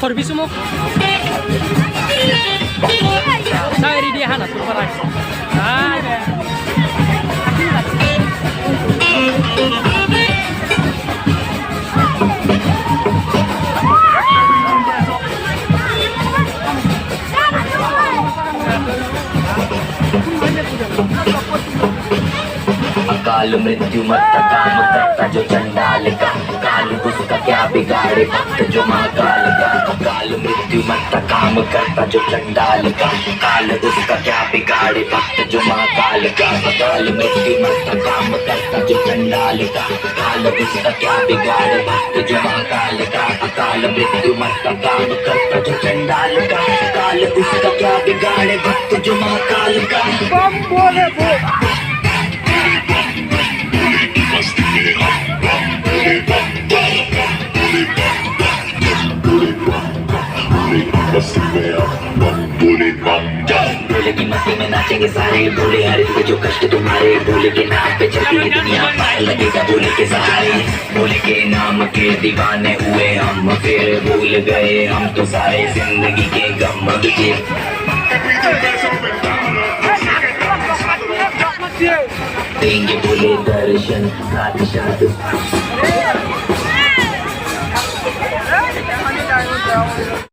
Forbisu mo. Saya di hana tu parai. अकाल मृत्यु मत काम करता जो चंडाल का काल उसका क्या बिगाड़े भक्त जो महाकाल का अकाल मृत्यु मत काम करता जो चंडाल का काल उसका क्या बिगाड़े भक्त जो महाकाल का अकाल मृत्यु मत काम करता जो चंडाल का काल उसका क्या बिगाड़े भक्त जो महाकाल का अकाल मृत्यु मत काम करता जो चंडाल का काल उसका क्या बिगाड़े भक्त जो महाकाल का भोले की मस्ती में नाचेंगे सारे भोले हर के जो कष्ट तुम्हारे भोले के नाम पे चलती है दुनिया लगेगा भोले के सहारे भोले के नाम के दीवाने हुए हम फिर भूल गए हम तो सारे जिंदगी के गम देंगे भोले दर्शन साथ साथ